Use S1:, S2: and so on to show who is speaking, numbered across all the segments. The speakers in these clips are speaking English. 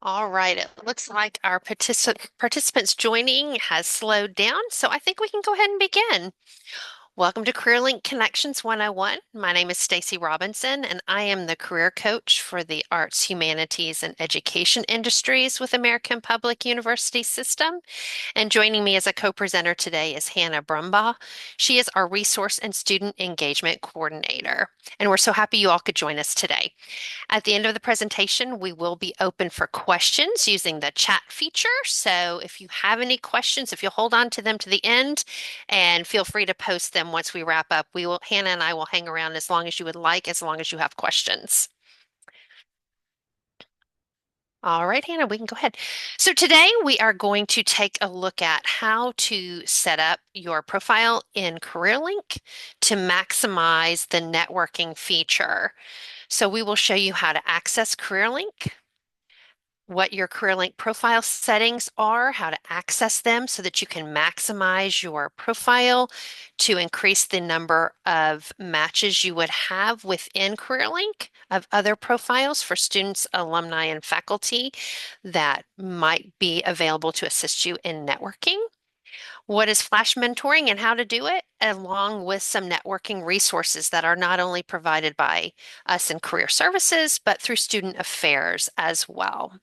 S1: All right, it looks like our participants joining has slowed down, so I think we can go ahead and begin. Welcome to CareerLink Connections 101. My name is Stacy Robinson, and I am the career coach for the arts, humanities, and education industries with American Public University System. And joining me as a co-presenter today is Hannah Brumbaugh. She is our resource and student engagement coordinator, and we're so happy you all could join us today. At the end of the presentation, we will be open for questions using the chat feature. So if you have any questions, if you'll hold on to them to the end and feel free to post them once we wrap up, Hannah and I will hang around as long as you would like, as long as you have questions. All right, Hannah, we can go ahead. So today we are going to take a look at how to set up your profile in CareerLink to maximize the networking feature. So we will show you how to access CareerLink, what your CareerLink profile settings are, how to access them so that you can maximize your profile to increase the number of matches you would have within CareerLink of other profiles for students, alumni, and faculty that might be available to assist you in networking. What is Flash mentoring and how to do it, along with some networking resources that are not only provided by us in career services, but through student affairs as well.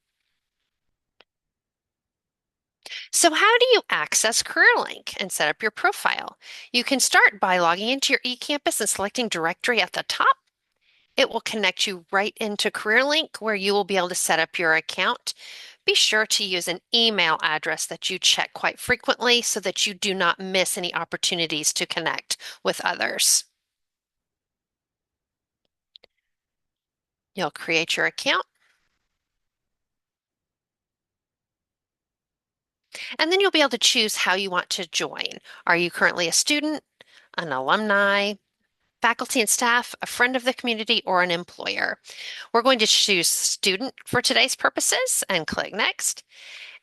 S1: So how do you access CareerLink and set up your profile? You can start by logging into your eCampus and selecting directory at the top. It will connect you right into CareerLink where you will be able to set up your account. Be sure to use an email address that you check quite frequently so that you do not miss any opportunities to connect with others. You'll create your account, and then you'll be able to choose how you want to join. Are you currently a student, an alumni, faculty and staff, a friend of the community, or an employer? We're going to choose student for today's purposes and click next.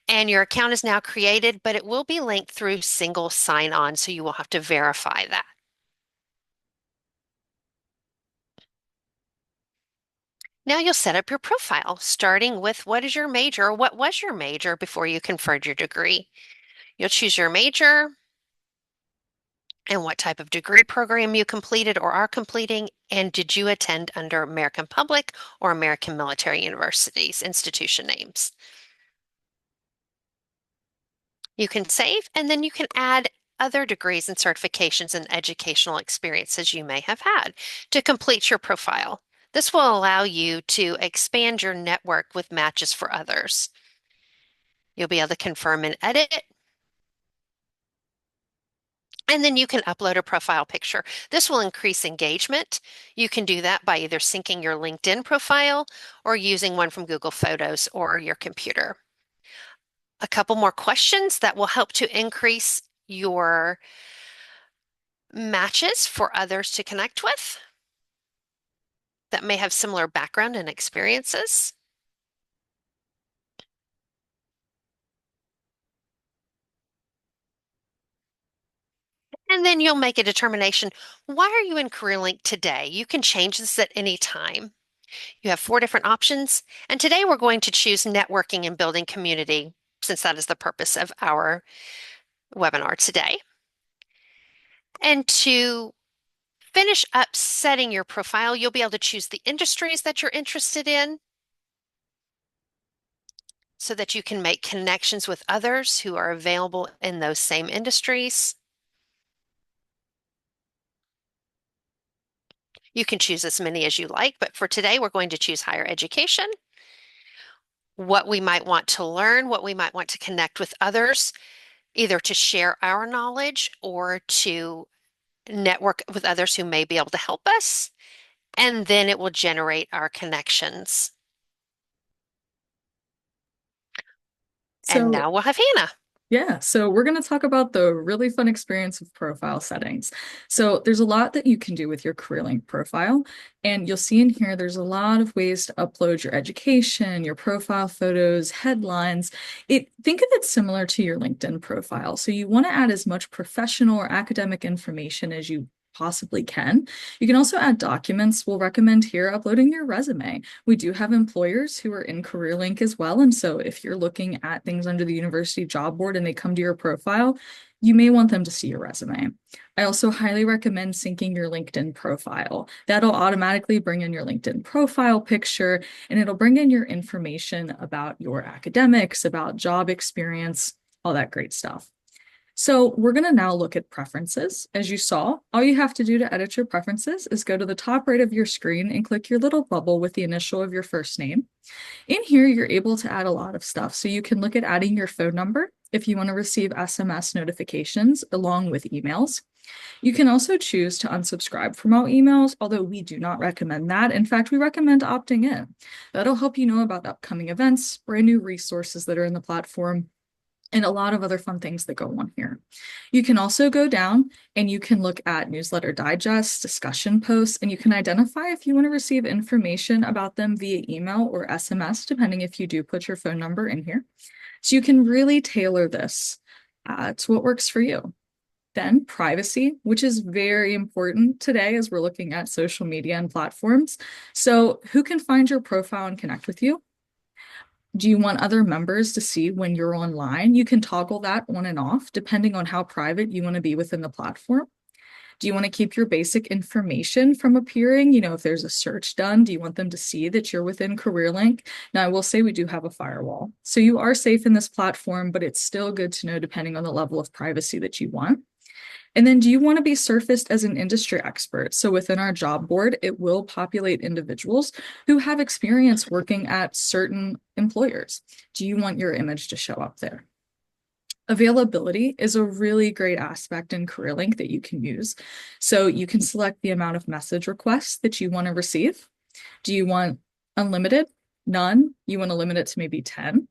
S1: And your account is now created, but it will be linked through single sign-on, so you will have to verify that. Now you'll set up your profile, starting with what is your major or what was your major before you conferred your degree. You'll choose your major and what type of degree program you completed or are completing, and did you attend under American Public or American Military Universities institution names. You can save, and then you can add other degrees and certifications and educational experiences you may have had to complete your profile. This will allow you to expand your network with matches for others. You'll be able to confirm and edit, and then you can upload a profile picture. This will increase engagement. You can do that by either syncing your LinkedIn profile or using one from Google Photos or your computer. A couple more questions that will help to increase your matches for others to connect with that may have similar background and experiences. And then you'll make a determination, why are you in CareerLink today? You can change this at any time. You have 4 different options, and today we're going to choose networking and building community, since that is the purpose of our webinar today. And to finish up setting your profile, you'll be able to choose the industries that you're interested in so that you can make connections with others who are available in those same industries. You can choose as many as you like, but for today, we're going to choose higher education, what we might want to learn, what we might want to connect with others, either to share our knowledge or to network with others who may be able to help us. And then it will generate our connections. And
S2: So,
S1: now we'll have Hannah.
S2: yeah, so we're going to talk about the really fun experience of profile settings. So, there's a lot that you can do with your CareerLink profile, and you'll see in here there's a lot of ways to upload your education, your profile photos, headlines. Think of it similar to your LinkedIn profile. So, you want to add as much professional or academic information as you possibly can. You can also add documents. We'll recommend here uploading your resume. We do have employers who are in CareerLink as well. And so if you're looking at things under the university job board and they come to your profile, you may want them to see your resume. I also highly recommend syncing your LinkedIn profile. That'll automatically bring in your LinkedIn profile picture, and it'll bring in your information about your academics, about job experience, all that great stuff. So we're going to now look at preferences. As you saw, all you have to do to edit your preferences is go to the top right of your screen and click your little bubble with the initial of your first name. In here, you're able to add a lot of stuff. So you can look at adding your phone number if you want to receive SMS notifications along with emails. You can also choose to unsubscribe from all emails, although we do not recommend that. In fact, we recommend opting in. That'll help you know about upcoming events, brand new resources that are in the platform, and a lot of other fun things that go on here. You can also go down and you can look at newsletter digests, discussion posts, and you can identify if you want to receive information about them via email or SMS, depending if you do put your phone number in here. So you can really tailor this to what works for you. Then privacy, which is very important today as we're looking at social media and platforms. So who can find your profile and connect with you? Do you want other members to see when you're online? You can toggle that on and off depending on how private you want to be within the platform. Do you want to keep your basic information from appearing? You know, if there's a search done, do you want them to see that you're within CareerLink? Now, I will say we do have a firewall. So you are safe in this platform, but it's still good to know depending on the level of privacy that you want. And then do you want to be surfaced as an industry expert? So within our job board, it will populate individuals who have experience working at certain employers. Do you want your image to show up there? Availability is a really great aspect in CareerLink that you can use. So you can select the amount of message requests that you want to receive. Do you want unlimited? None? You want to limit it to maybe 10?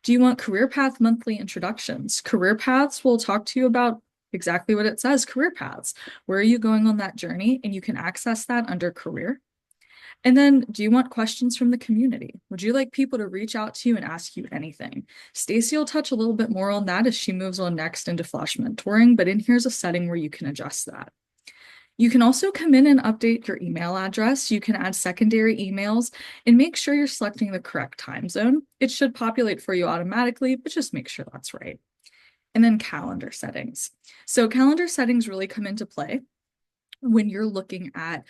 S2: Do you want career path monthly introductions? Career paths will talk to you about exactly what it says, career paths. Where are you going on that journey? And you can access that under career. And then, do you want questions from the community? Would you like people to reach out to you and ask you anything? Stacy will touch a little bit more on that as she moves on next into Flash mentoring, but in here's a setting where you can adjust that. You can also come in and update your email address. You can add secondary emails and make sure you're selecting the correct time zone. It should populate for you automatically, but just make sure that's right. And then calendar settings. So calendar settings really come into play when you're looking at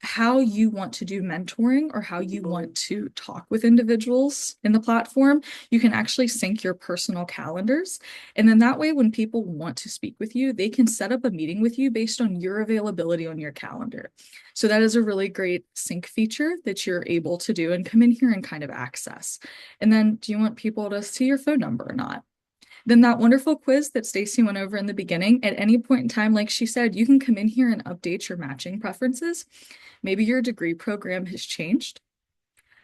S2: how you want to do mentoring or how you want to talk with individuals in the platform. You can actually sync your personal calendars. And then that way, when people want to speak with you, they can set up a meeting with you based on your availability on your calendar. So that is a really great sync feature that you're able to do and come in here and kind of access. And then do you want people to see your phone number or not? Then that wonderful quiz that Stacy went over in the beginning, at any point in time, like she said, you can come in here and update your matching preferences. Maybe your degree program has changed.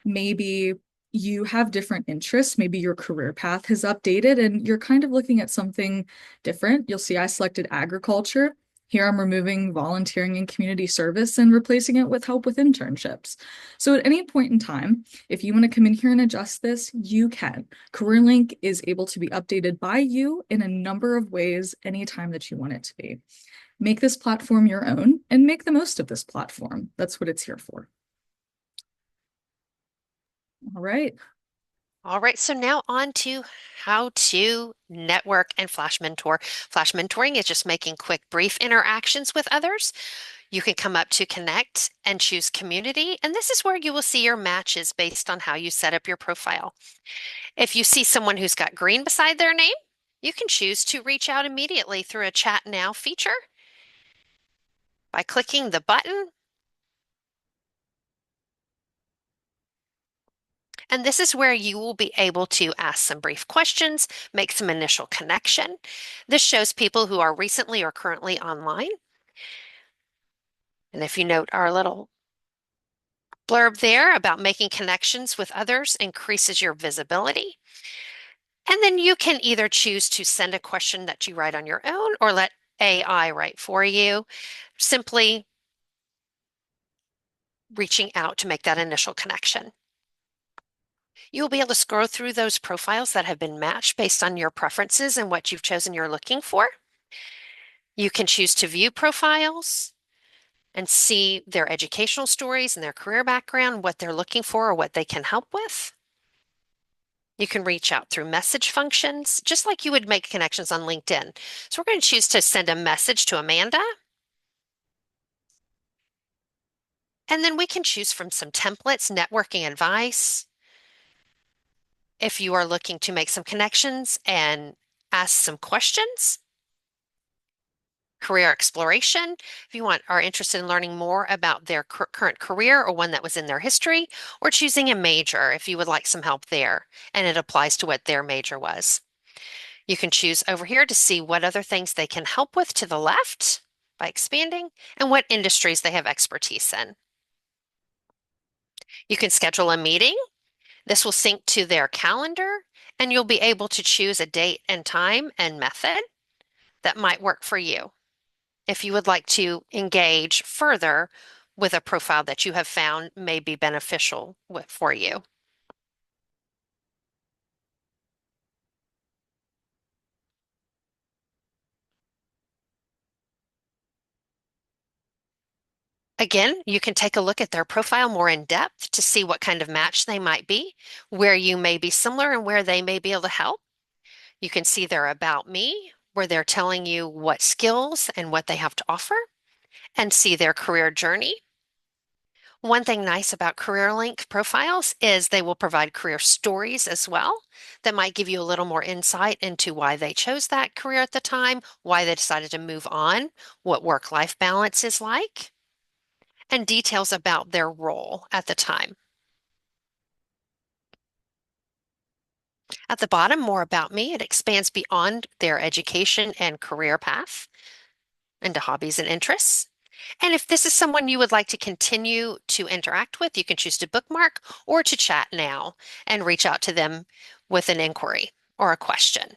S2: Maybe you have different interests. Maybe your career path has updated and you're kind of looking at something different. You'll see I selected agriculture. Here I'm removing volunteering and community service and replacing it with help with internships. So at any point in time, if you want to come in here and adjust this, you can. CareerLink is able to be updated by you in a number of ways anytime that you want it to be. Make this platform your own and make the most of this platform. That's what it's here for. All right.
S1: All right, so now on to how to network and Flash Mentor. Flash Mentoring is just making quick, brief interactions with others. You can come up to Connect and choose Community, and this is where you will see your matches based on how you set up your profile. If you see someone who's got green beside their name, you can choose to reach out immediately through a Chat Now feature by clicking the button. And this is where you will be able to ask some brief questions, make some initial connection. This shows people who are recently or currently online. And if you note our little blurb there about making connections with others increases your visibility. And then you can either choose to send a question that you write on your own or let AI write for you, simply reaching out to make that initial connection. You will be able to scroll through those profiles that have been matched based on your preferences and what you've chosen you're looking for. You can choose to view profiles and see their educational stories and their career background, what they're looking for or what they can help with. You can reach out through message functions, just like you would make connections on LinkedIn. So we're going to choose to send a message to Amanda, and then we can choose from some templates, networking advice. If you are looking to make some connections and ask some questions, career exploration, if you are interested in learning more about their current career or one that was in their history, or choosing a major if you would like some help there and it applies to what their major was. You can choose over here to see what other things they can help with to the left by expanding and what industries they have expertise in. You can schedule a meeting. This will sync to their calendar and you'll be able to choose a date and time and method that might work for you if you would like to engage further with a profile that you have found may be beneficial for you. Again, you can take a look at their profile more in depth to see what kind of match they might be, where you may be similar and where they may be able to help. You can see their About Me, where they're telling you what skills and what they have to offer, and see their career journey. One thing nice about CareerLink profiles is they will provide career stories as well that might give you a little more insight into why they chose that career at the time, why they decided to move on, what work-life balance is like, and details about their role at the time. At the bottom, more about me. It expands beyond their education and career path into hobbies and interests. And if this is someone you would like to continue to interact with, you can choose to bookmark or to chat now and reach out to them with an inquiry or a question.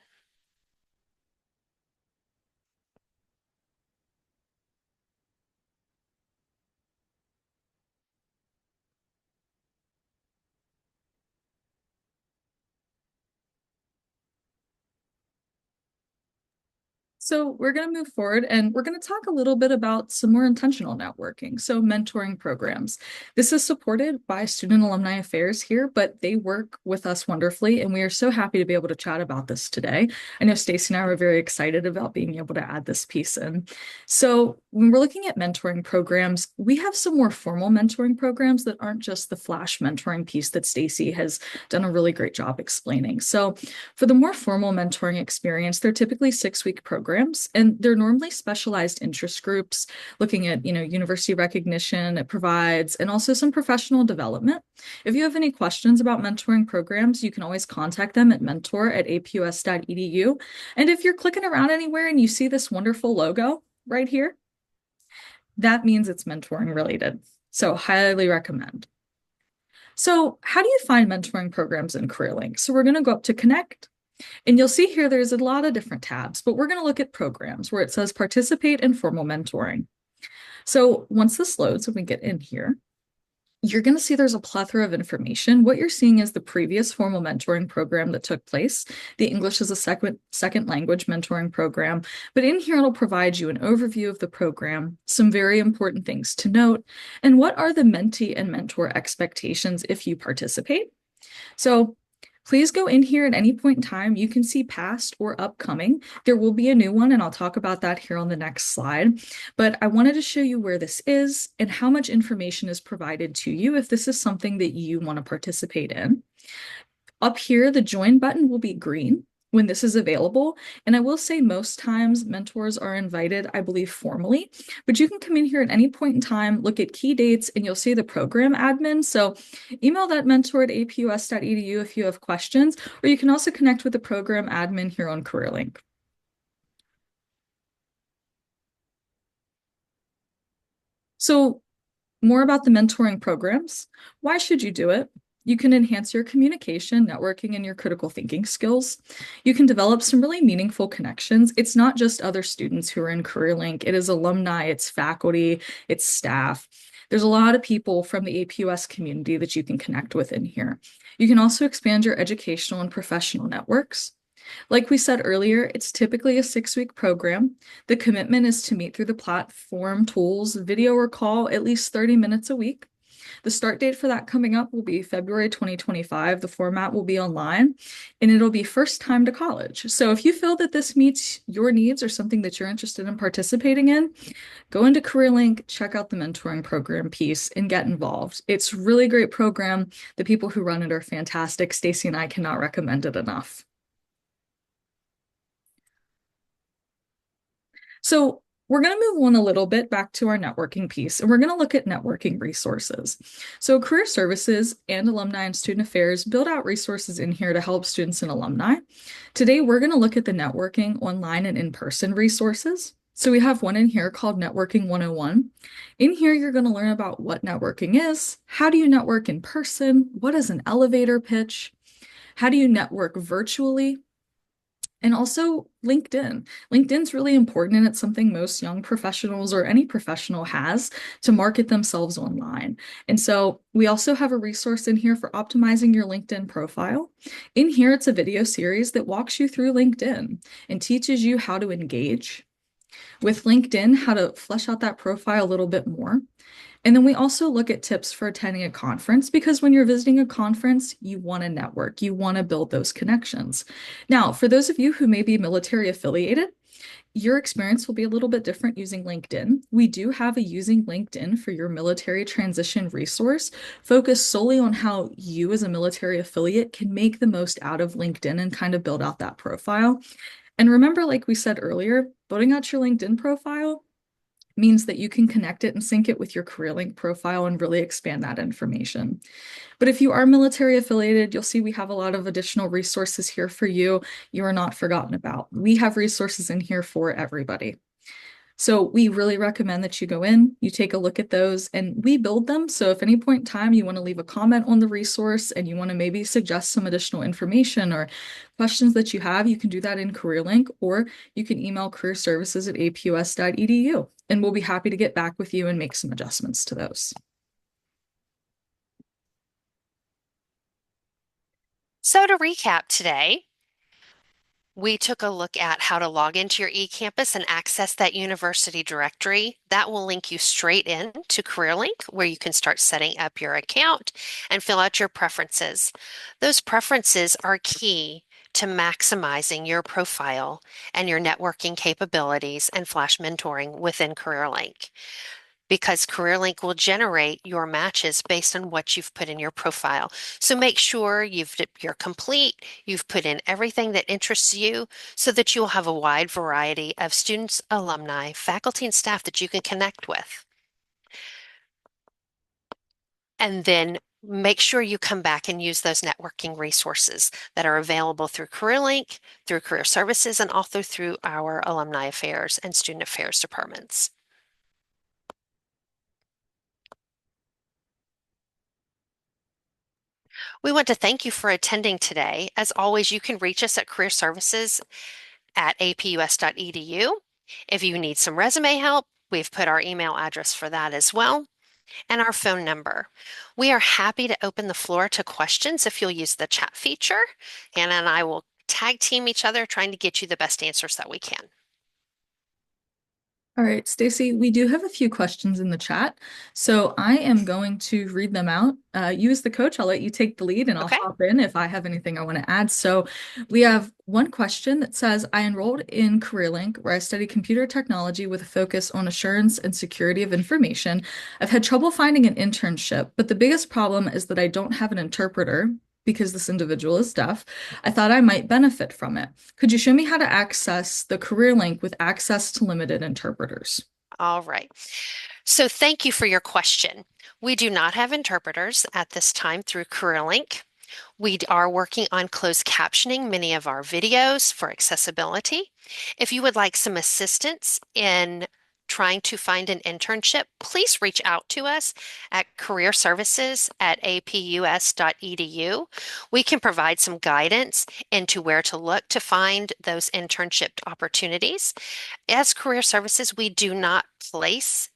S2: So we're going to move forward and we're going to talk a little bit about some more intentional networking. So mentoring programs. This is supported by Student Alumni Affairs here, but they work with us wonderfully. And we are so happy to be able to chat about this today. I know Stacy and I were very excited about being able to add this piece in. So when we're looking at mentoring programs, we have some more formal mentoring programs that aren't just the flash mentoring piece that Stacy has done a really great job explaining. So for the more formal mentoring experience, they're typically 6-week programs, and they're normally specialized interest groups looking at, university recognition it provides, and also some professional development. If you have any questions about mentoring programs, you can always contact them at mentor@apus.edu. And if you're clicking around anywhere and you see this wonderful logo right here, that means it's mentoring related. So highly recommend. So how do you find mentoring programs in CareerLink? So we're going to go up to Connect. And you'll see here there's a lot of different tabs, but we're going to look at programs where it says participate in formal mentoring. So once this loads and we get in here, you're going to see there's a plethora of information. What you're seeing is the previous formal mentoring program that took place. The English as a second language mentoring program. But in here, it'll provide you an overview of the program, some very important things to note, and what are the mentee and mentor expectations if you participate. So please go in here at any point in time. You can see past or upcoming. There will be a new one, and I'll talk about that here on the next slide. But I wanted to show you where this is and how much information is provided to you if this is something that you want to participate in. Up here, the join button will be green when this is available. And I will say most times mentors are invited, I believe, formally, but you can come in here at any point in time, look at key dates, and you'll see the program admin. So email that mentor at apus.edu if you have questions, or you can also connect with the program admin here on CareerLink. So more about the mentoring programs. Why should you do it? You can enhance your communication, networking, and your critical thinking skills. You can develop some really meaningful connections. It's not just other students who are in CareerLink. It is alumni, it's faculty, it's staff. There's a lot of people from the APUS community that you can connect with in here. You can also expand your educational and professional networks. Like we said earlier, it's typically a 6-week program. The commitment is to meet through the platform, tools, video or call at least 30 minutes a week. The start date for that coming up will be February 2025. The format will be online and it'll be first time to college. So if you feel that this meets your needs or something that you're interested in participating in, go into CareerLink, check out the mentoring program piece and get involved. It's a really great program. The people who run it are fantastic. Stacy and I cannot recommend it enough. So we're going to move on a little bit back to our networking piece, and we're going to look at networking resources. So career services and alumni and student affairs build out resources in here to help students and alumni. Today, we're going to look at the networking online and in-person resources. So we have one in here called Networking 101. In here, you're going to learn about what networking is, how do you network in person, what is an elevator pitch, how do you network virtually, and also LinkedIn. LinkedIn's really important and it's something most young professionals or any professional has to market themselves online. And so we also have a resource in here for optimizing your LinkedIn profile. In here, it's a video series that walks you through LinkedIn and teaches you how to engage with LinkedIn, how to flesh out that profile a little bit more. And then we also look at tips for attending a conference because when you're visiting a conference, you want to network, you want to build those connections. Now, for those of you who may be military affiliated, your experience will be a little bit different using LinkedIn. We do have a using LinkedIn for your military transition resource focused solely on how you as a military affiliate can make the most out of LinkedIn and kind of build out that profile. And remember, like we said earlier, building out your LinkedIn profile means that you can connect it and sync it with your CareerLink profile and really expand that information. But if you are military affiliated, you'll see we have a lot of additional resources here for you. You are not forgotten about. We have resources in here for everybody. So we really recommend that you go in, you take a look at those, and we build them. So if at any point in time you want to leave a comment on the resource and you want to maybe suggest some additional information or questions that you have, you can do that in CareerLink, or you can email careerservices@apus.edu, and we'll be happy to get back with you and make some adjustments to those.
S1: So to recap today, we took a look at how to log into your eCampus and access that university directory. That will link you straight in to CareerLink, where you can start setting up your account and fill out your preferences. Those preferences are key to maximizing your profile and your networking capabilities and flash mentoring within CareerLink, because CareerLink will generate your matches based on what you've put in your profile. So make sure you're complete, you've put in everything that interests you so that you'll have a wide variety of students, alumni, faculty, and staff that you can connect with. And then make sure you come back and use those networking resources that are available through CareerLink, through Career Services, and also through our Alumni Affairs and Student Affairs departments. We want to thank you for attending today. As always, you can reach us at careerservices@apus.edu. If you need some resume help, we've put our email address for that as well, and our phone number. We are happy to open the floor to questions if you'll use the chat feature. Hannah and I will tag team each other trying to get you the best answers that we can.
S2: All right, Stacy, we do have a few questions in the chat, so I am going to read them out. You as the coach, I'll let you take the lead and I'll
S1: Okay.
S2: hop in if I have anything I want to add. So we have one question that says, I enrolled in CareerLink where I study computer technology with a focus on assurance and security of information. I've had trouble finding an internship, but the biggest problem is that I don't have an interpreter because this individual is deaf. I thought I might benefit from it. Could you show me how to access the career link with access to limited interpreters?
S1: All right. So thank you for your question. We do not have interpreters at this time through CareerLink. We are working on closed captioning many of our videos for accessibility. If you would like some assistance in trying to find an internship, please reach out to us at careerservices@apus.edu. We can provide some guidance into where to look to find those internship opportunities. As Career Services, we do not place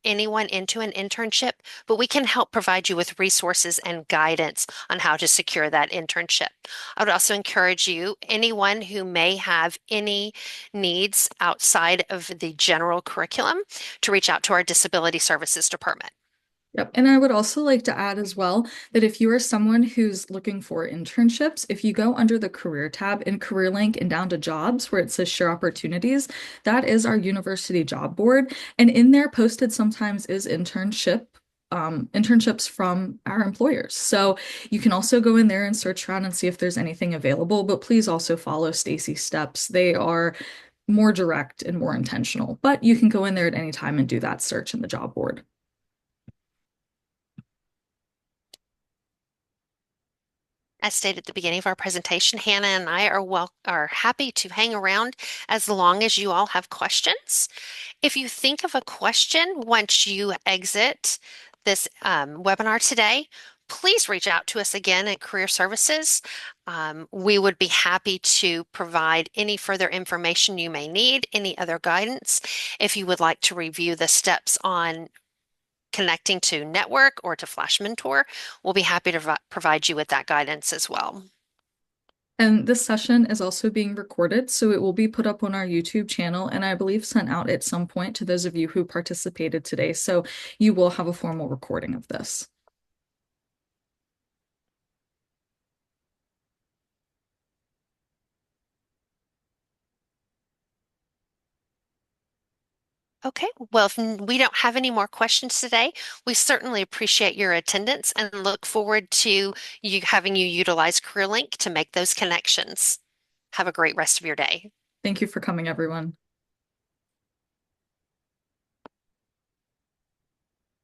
S1: anyone into an internship, but we can help provide you with resources and guidance on how to secure that internship. I would also encourage you, anyone who may have any needs outside of the general curriculum, to reach out to our Disability Services Department.
S2: Yep. And I would also like to add as well that if you are someone who's looking for internships, if you go under the career tab in CareerLink and down to jobs where it says share opportunities, that is our university job board. And in there posted sometimes is internships from our employers. So you can also go in there and search around and see if there's anything available, but please also follow Stacy's steps. They are more direct and more intentional, but you can go in there at any time and do that search in the job board.
S1: As stated at the beginning of our presentation, Hannah and I are happy to hang around as long as you all have questions. If you think of a question once you exit this webinar today, please reach out to us again at Career Services. We would be happy to provide any further information you may need, any other guidance. If you would like to review the steps on connecting to Network or to Flash Mentor, we'll be happy to provide you with that guidance as well.
S2: And this session is also being recorded, so it will be put up on our YouTube channel and I believe sent out at some point to those of you who participated today. So you will have a formal recording of this.
S1: Okay, well, if we don't have any more questions today, we certainly appreciate your attendance and look forward to having you utilize CareerLink to make those connections. Have a great rest of your day.
S2: Thank you for coming, everyone.